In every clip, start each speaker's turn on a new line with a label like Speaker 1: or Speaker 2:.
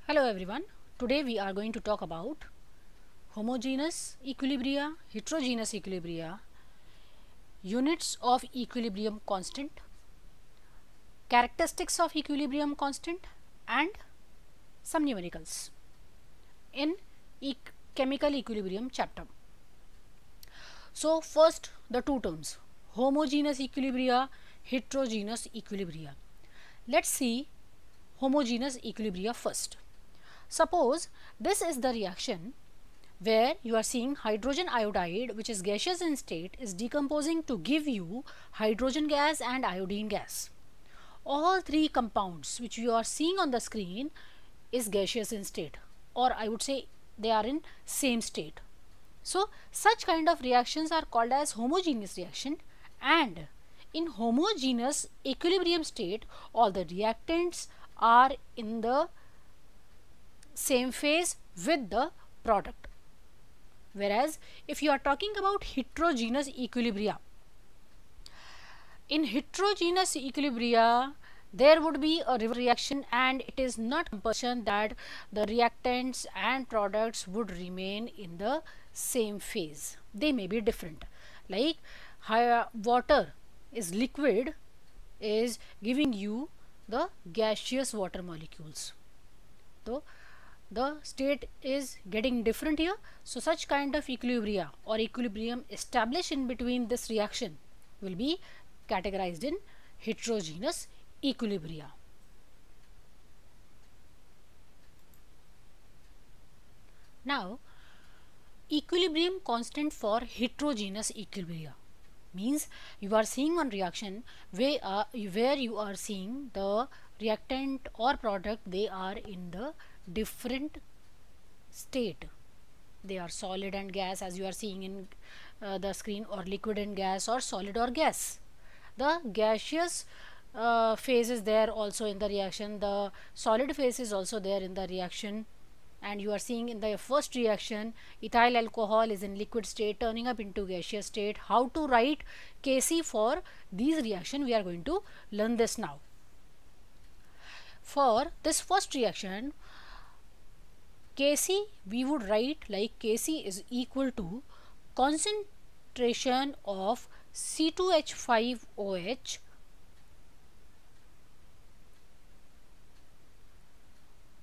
Speaker 1: Hello everyone. Today we are going to talk about homogeneous equilibria, heterogeneous equilibria, units of equilibrium constant, characteristics of equilibrium constant, and some numericals in chemical equilibrium chapter. So first the two terms, homogeneous equilibria, heterogeneous equilibria. Let's see homogeneous equilibria first. Suppose this is the reaction where you are seeing hydrogen iodide, which is gaseous in state, is decomposing to give you hydrogen gas and iodine gas. All three compounds which you are seeing on the screen is gaseous in state, or I would say they are in same state. So such kind of reactions are called as homogeneous reaction, and in homogeneous equilibrium state all the reactants are in the same phase with the product. Whereas if you are talking about heterogeneous equilibria, in heterogeneous equilibria there would be a reaction, and it is not compulsion that the reactants and products would remain in the same phase. They may be different. Like water is liquid is giving you the gaseous water molecules. So the state is getting different here. So such kind of equilibria or equilibrium established in between this reaction will be categorized in heterogeneous equilibria. Now equilibrium constant for heterogeneous equilibria means you are seeing one reaction where you are seeing the reactant or product, they are in the different state. They are solid and gas, as you are seeing in the screen, or liquid and gas, or solid or gas. The gaseous phase is there also in the reaction, the solid phase is also there in the reaction, and you are seeing in the first reaction ethyl alcohol is in liquid state turning up into gaseous state. How to write Kc for these reaction, we are going to learn this now. For this first reaction, Kc we would write like Kc is equal to concentration of C2H5OH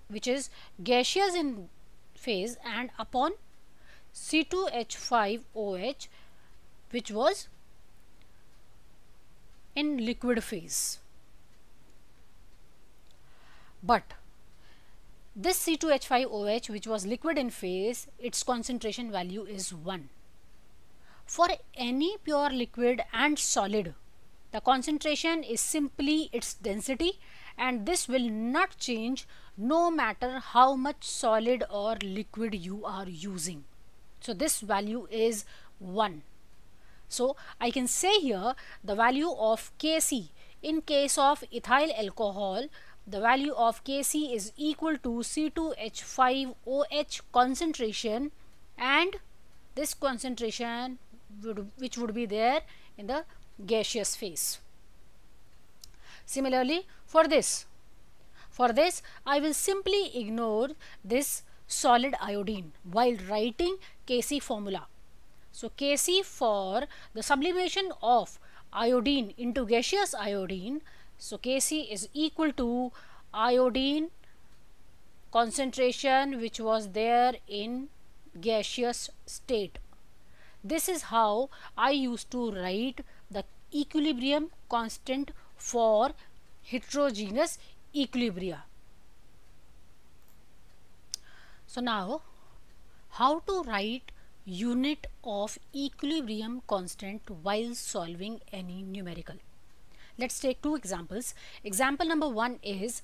Speaker 1: which is gaseous in phase, and upon C2H5OH which was in liquid phase. But this C2H5OH which was liquid in phase, its concentration value is 1. For any pure liquid and solid, the concentration is simply its density, and this will not change no matter how much solid or liquid you are using. So this value is 1. So I can say here the value of Kc in case of ethyl alcohol, the value of Kc is equal to C2H5OH concentration, and this concentration which would be there in the gaseous phase. Similarly for this I will simply ignore this solid iodine while writing Kc formula. So Kc for the sublimation of iodine into gaseous iodine, so Kc is equal to iodine concentration which was there in gaseous state. This is how I used to write the equilibrium constant for heterogeneous equilibria. So now how to write unit of equilibrium constant while solving any numerical. Let's take two examples. Example number 1 is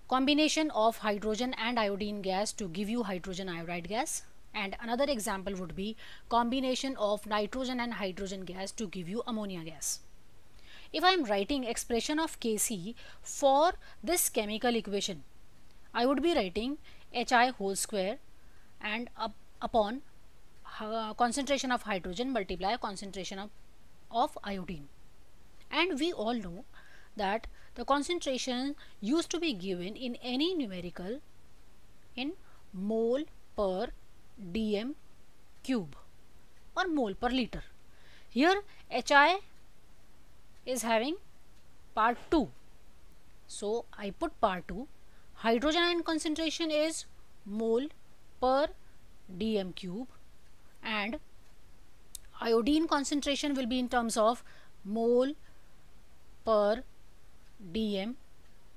Speaker 1: combination of hydrogen and iodine gas to give you hydrogen iodide gas, and another example would be combination of nitrogen and hydrogen gas to give you ammonia gas. If I am writing expression of Kc for this chemical equation, I would be writing Hi whole square and upon concentration of hydrogen multiply concentration of iodine. And we all know that the concentration used to be given in any numerical in mole per dm cube or mole per liter. Here HI is having part 2. So I put part 2. Hydrogen ion concentration is mole per dm cube and iodine concentration will be in terms of mole per dm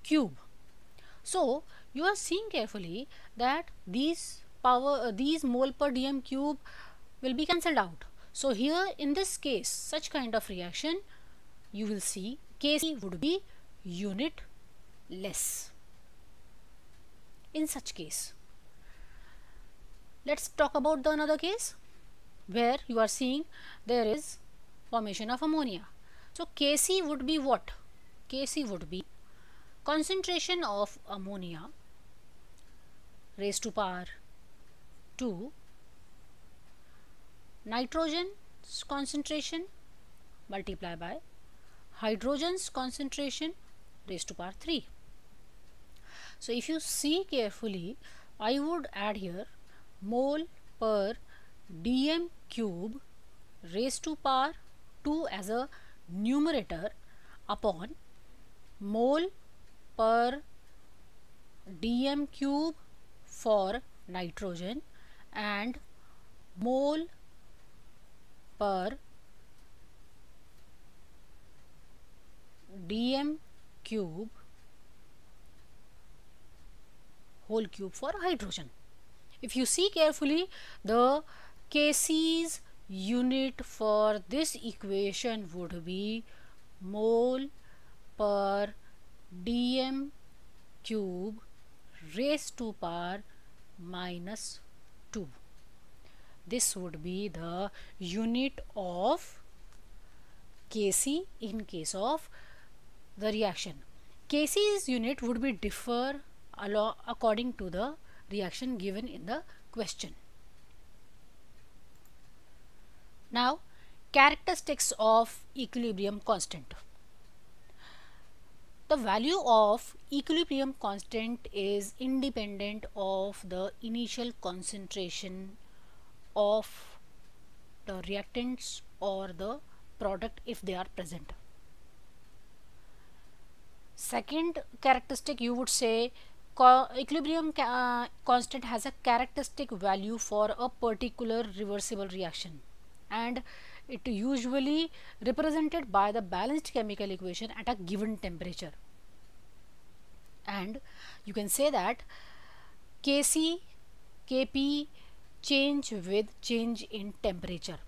Speaker 1: cube. So you are seeing carefully that these mole per dm cube will be cancelled out. So here in this case, such kind of reaction, you will see Kc would be unit less in such case. Let's talk about the another case where you are seeing there is formation of ammonia. So Kc would be what? Kc would be concentration of ammonia raised to power 2, nitrogen's concentration multiplied by hydrogen's concentration raised to power 3. So if you see carefully, I would add here mole per dm cube raised to power 2 as a numerator upon mole per dm cube for nitrogen and mole per dm cube whole cube for hydrogen. If you see carefully, the Kc's unit for this equation would be mole per dm cube raised to power minus 2. This would be the unit of Kc in case of the reaction. Kc's unit would be differ according to the reaction given in the question. Now, characteristics of equilibrium constant. The value of equilibrium constant is independent of the initial concentration of the reactants or the product if they are present. Second characteristic, you would say equilibrium constant has a characteristic value for a particular reversible reaction, and it usually represented by the balanced chemical equation at a given temperature. And you can say that Kc, Kp change with change in temperature.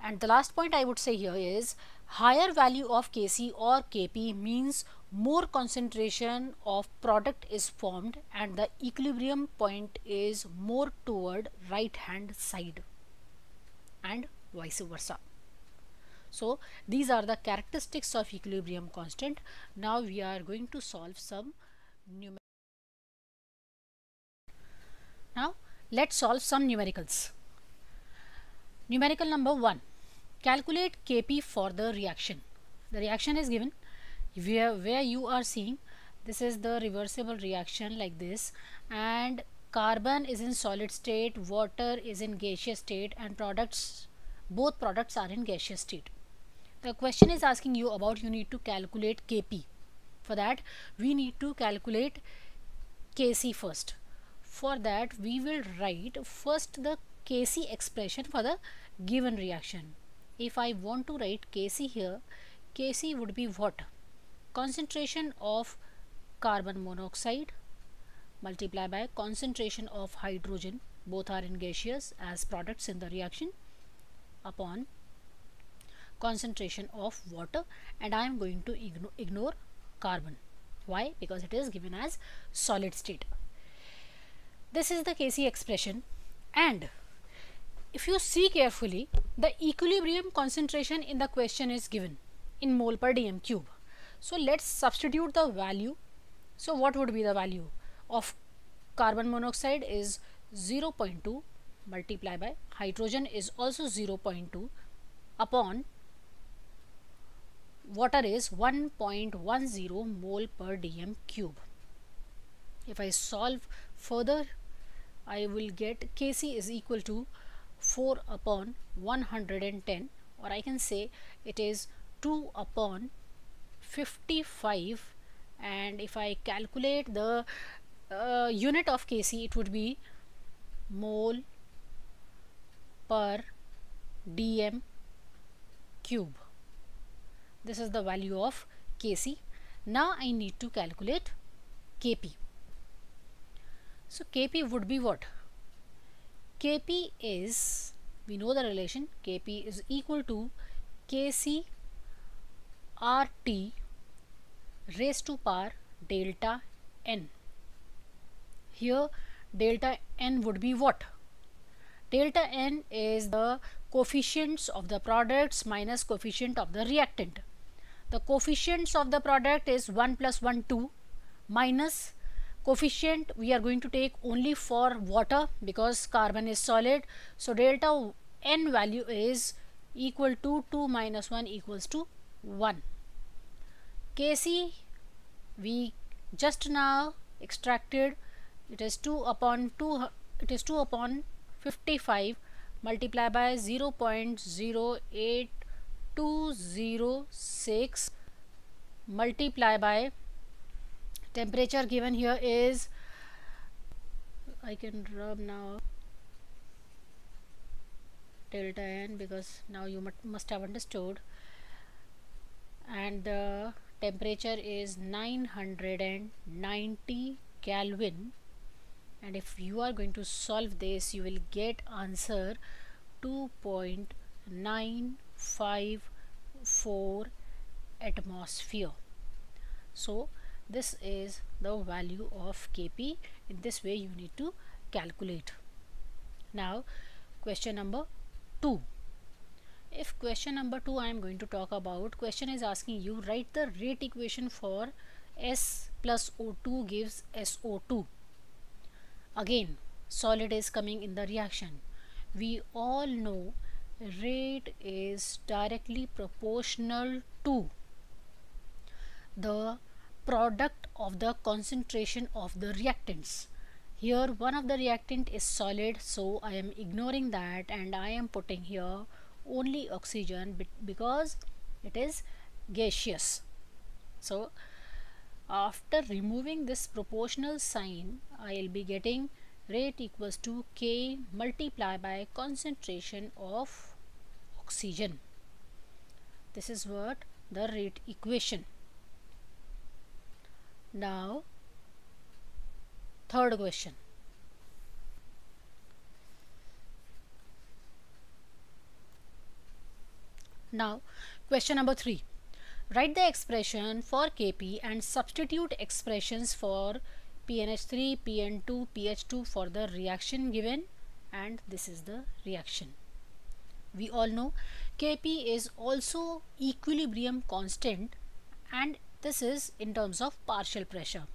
Speaker 1: And the last point I would say here is higher value of Kc or Kp means more concentration of product is formed and the equilibrium point is more toward right hand side and vice versa. So these are the characteristics of equilibrium constant. Now we are going to solve some numericals. Now let's solve some numericals. Numerical number 1. Calculate Kp for the reaction. The reaction is given where you are seeing this is the reversible reaction like this, and carbon is in solid state, water is in gaseous state, and both products are in gaseous state. The question is asking you about you need to calculate Kp. For that we need to calculate Kc first. For that we will write first the Kc expression for the given reaction. If I want to write Kc here, Kc would be what? Concentration of carbon monoxide multiplied by concentration of hydrogen, both are in gaseous as products in the reaction, upon concentration of water, and I am going to ignore carbon. Why? Because it is given as solid state. This is the Kc expression, and if you see carefully, the equilibrium concentration in the question is given in mole per dm cube. So let's substitute the value. So what would be the value of carbon monoxide is 0.2 multiplied by hydrogen is also 0.2 upon water is 1.10 mole per dm cube. If I solve further, I will get Kc is equal to 4 upon 110, or I can say it is 2 upon 55, and if I calculate the unit of Kc, it would be mole per dm cube. This is the value of Kc. Now I need to calculate Kp. So Kp would be what? Kp is, we know the relation, Kp is equal to Kc RT raised to power delta n. Here delta n would be what? Delta n is the coefficients of the products minus coefficient of the reactant. The coefficients of the product is 1 plus 1 2 minus coefficient we are going to take only for water because carbon is solid. So delta n value is equal to 2 minus 1 equals to 1. Kc we just now extracted, it is 2 upon 55 multiplied by 0.08206 multiplied by temperature given here is, I can rub now delta n because now you must have understood, and the temperature is 990 Kelvin, and if you are going to solve this you will get answer 2.954 atmosphere. So this is the value of Kp. In this way you need to calculate. Now question number 2. If question number 2 I am going to talk about, question is asking you write the rate equation for S plus O2 gives SO2. Again solid is coming in the reaction. We all know rate is directly proportional to the product of the concentration of the reactants. Here one of the reactant is solid, so I am ignoring that and I am putting here only oxygen because it is gaseous. So after removing this proportional sign, I will be getting rate equals to K multiplied by concentration of oxygen. This is what the rate equation. Now third question. Now question number 3. Write the expression for Kp and substitute expressions for PNH3, PN2, PH2 for the reaction given, and this is the reaction. We all know Kp is also equilibrium constant, and this is in terms of partial pressure.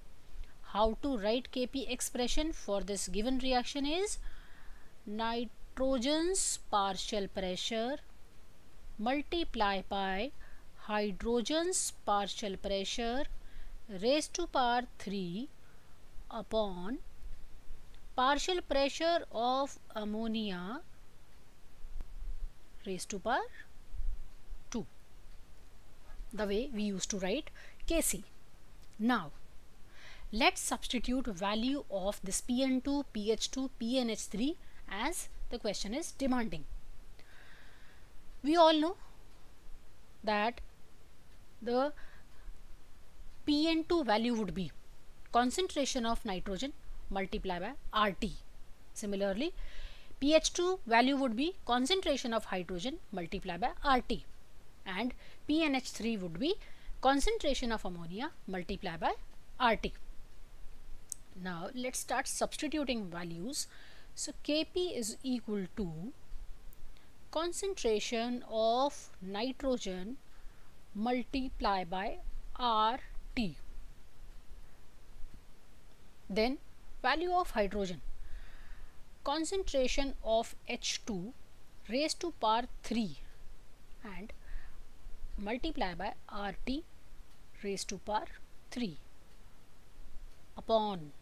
Speaker 1: How to write Kp expression for this given reaction is nitrogen's partial pressure multiplied by hydrogen's partial pressure raised to power 3 upon partial pressure of ammonia raised to power 2. The way we used to write Kc. Now let's substitute value of this PN2, PH2, PNH3 as the question is demanding. We all know that the PN2 value would be concentration of nitrogen multiplied by RT. Similarly, PH2 value would be concentration of hydrogen multiplied by RT, and PNH3 would be concentration of ammonia multiplied by RT. Now let's start substituting values. So Kp is equal to concentration of nitrogen multiplied by RT. Then value of hydrogen, concentration of H2 raised to power 3 and multiply by RT raised to power 3 upon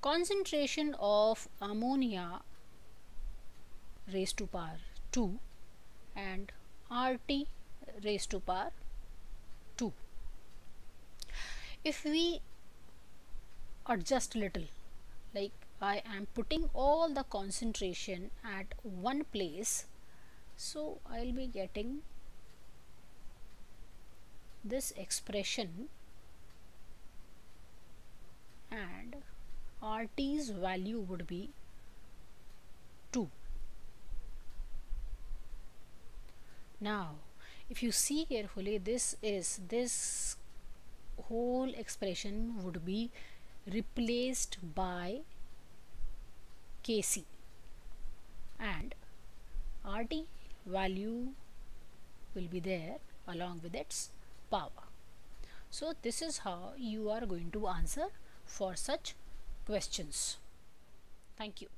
Speaker 1: concentration of ammonia raised to power 2 and RT raised to power 2. If we adjust little, like I am putting all the concentration at one place, so I'll be getting this expression, and RT's value would be 2. Now if you see carefully, this whole expression would be replaced by Kc, and RT value will be there along with its power. So this is how you are going to answer for such questions. Thank you.